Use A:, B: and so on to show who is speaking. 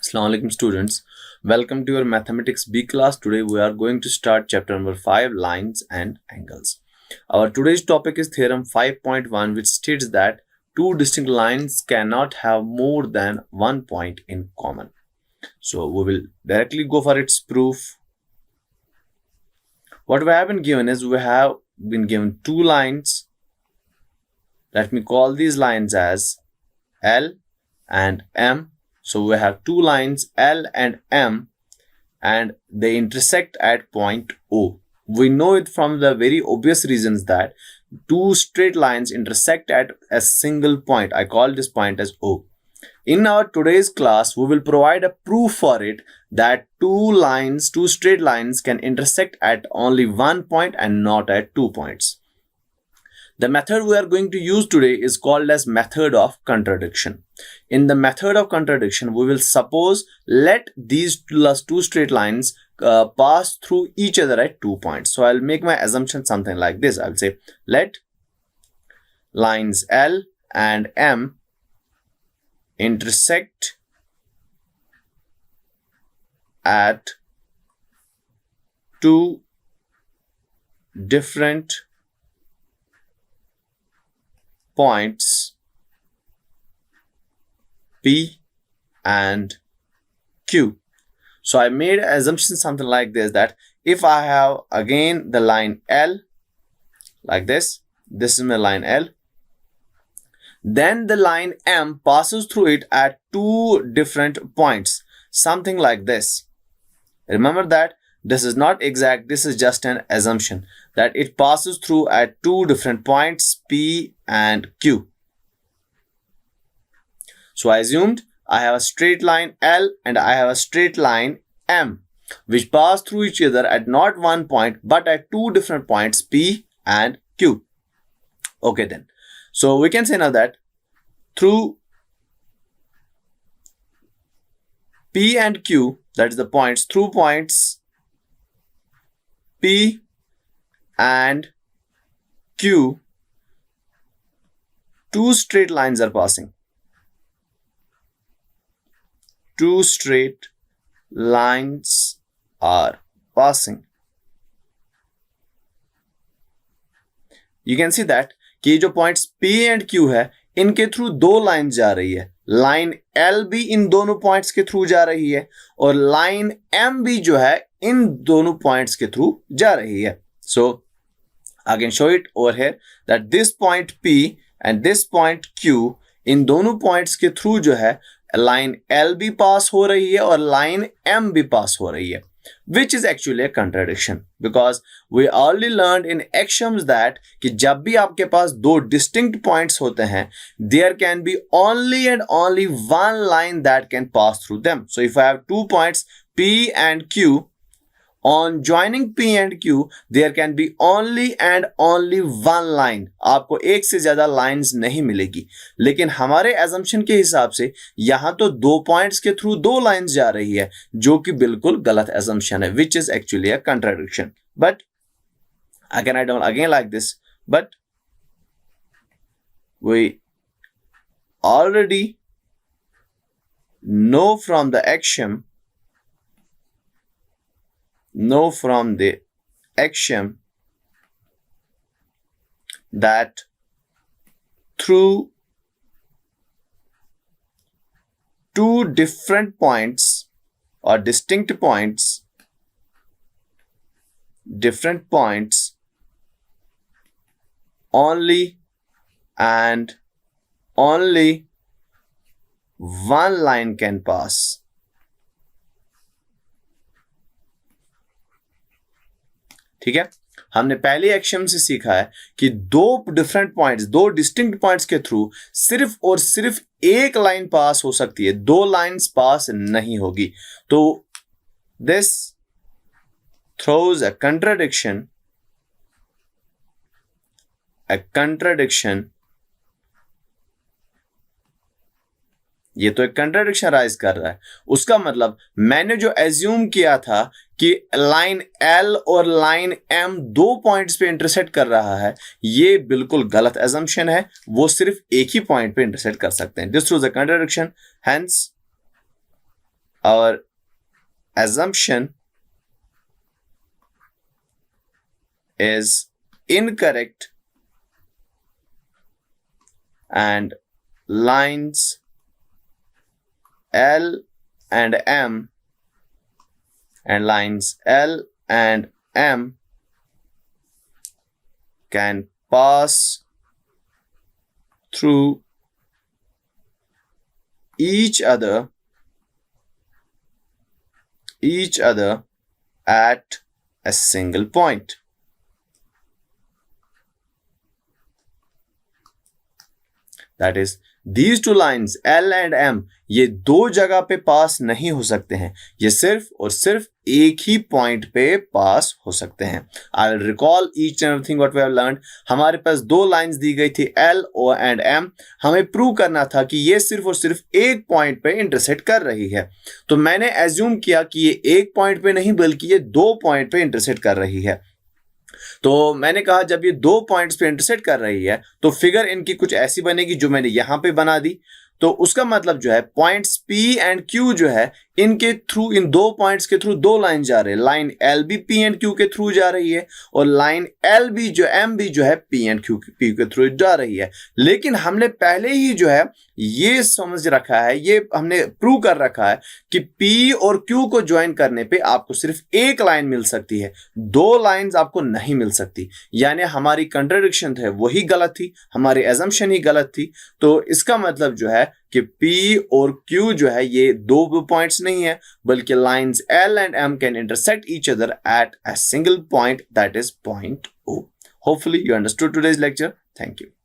A: Assalamu alaikum students, welcome to your mathematics B class. Today we are going to start chapter number 5, lines and angles. Our today's topic is theorem 5.1, which states that two distinct lines cannot have more than one point in common. So we will directly go for its proof. What we have been given is we have been given two lines. Let me call these lines as L and M. So we have two lines L and M and they intersect at point O. We know it from the very obvious reasons that two straight lines intersect at a single point. I call this point as O. In our today's class, we will provide a proof for it that two straight lines can intersect at only one point and not at 2 points. The method we are going to use today is called as method of contradiction. In the method of contradiction, we will suppose let these two straight lines pass through each other at 2 points. So I'll make my assumption something like this. I'll say let lines L and M intersect at two different points P and Q. So I made an assumption something like this, that if I have again the line L like this is my line L, then the line M passes through it at two different points, something like this. Remember that this is not exact, this is just an assumption that it passes through at two different points P and Q. So I assumed I have a straight line L and I have a straight line M which pass through each other at not one point but at two different points P and Q. Okay then. So we can say now that through P and Q, that is the points, through points P and Q, two straight lines are passing. Two straight lines are passing. You can see that कि जो points P and Q है इनके through दो line जा रही है. Line L भी इन दोनों पॉइंट्स के थ्रू जा रही है और लाइन M भी जो है इन दोनों पॉइंट्स के थ्रू जा रही है. So I can show it over here that this point P and this point Q, इन दोनों पॉइंट्स के थ्रू जो है लाइन L भी पास हो रही है और लाइन M भी पास हो रही है, which is actually a contradiction because we already learned in axioms that कि जब भी आपके पास दो distinct points होते हैं, there can be only and only one line that can pass through them. So if I have 2 points P and Q, on joining P and Q, there can be only and only one line. आपको एक से ज्यादा lines नहीं मिलेगी, लेकिन हमारे assumption के हिसाब से यहां तो दो पॉइंट्स के थ्रू दो लाइंस जा रही है, जो कि बिल्कुल गलत assumption है, which is actually a contradiction. But I can write down again like this, but we already know from the axiom that through two different points or distinct points, only and only one line can pass. ठीक है, हमने पहले एक्शियम से सीखा है कि दो different points, दो डिस्टिंक्ट पॉइंट्स के थ्रू सिर्फ और सिर्फ एक लाइन पास हो सकती है, दो लाइंस पास नहीं होगी. तो दिस थ्रोज अ contradiction. ये तो एक कंट्राडिक्शन राइज कर रहा है. उसका मतलब मैंने जो एज्यूम किया था कि लाइन L और लाइन M दो पॉइंट्स पे इंटरसेक्ट कर रहा है, ये बिल्कुल गलत एजम्पशन है. वो सिर्फ एक ही पॉइंट पे इंटरसेक्ट कर सकते हैं. This was a contradiction, hence our assumption is incorrect and lines L and M can pass through each other at a single point. That is, these two lines L and M ये दो जगह पे पास नहीं हो सकते हैं, ये सिर्फ और सिर्फ एक ही पॉइंट पे पास हो सकते हैं. I will recall each and everything what we have learned. हमारे पास दो लाइंस दी गई थी L और एंड M. हमें प्रूव करना था कि ये सिर्फ और सिर्फ एक पॉइंट पे इंटरसेक्ट कर रही है. तो मैंने एज्यूम किया कि ये एक पॉइंट पे नहीं बल्कि ये दो पॉइंट पे इंटरसेक्ट कर रही है. तो मैंने कहा जब ये दो पॉइंट्स पे इंटरसेक्ट कर रही है तो फिगर इनकी कुछ ऐसी बनेगी जो मैंने यहां पे बना दी. तो उसका मतलब जो है पॉइंट्स P एंड Q जो है इनके थ्रू, इन दो पॉइंट्स के थ्रू दो लाइन जा रहे हैं. Line LB P and Q के थ्रू जा रही है और लाइन LB जो MB जो है P एंड Q के थ्रू जा रही है. लेकिन हमने पहले ही जो है ये समझ रखा है, ये हमने प्रूव कर रखा है कि P और Q को ज्वाइन करने पे आपको सिर्फ एक लाइन मिल सकती है, दो लाइंस आपको नहीं मिल सकती. यानी हमारी कंट्राडिक्शन है वही गलत थी, हमारी एजम्पशन ही गलत थी. तो इसका मतलब जो है कि P और Q जो है ये दो पॉइंट्स नहीं है बल्कि lines L and M can intersect each other at a single point, that is point O. Hopefully you understood today's lecture. Thank you.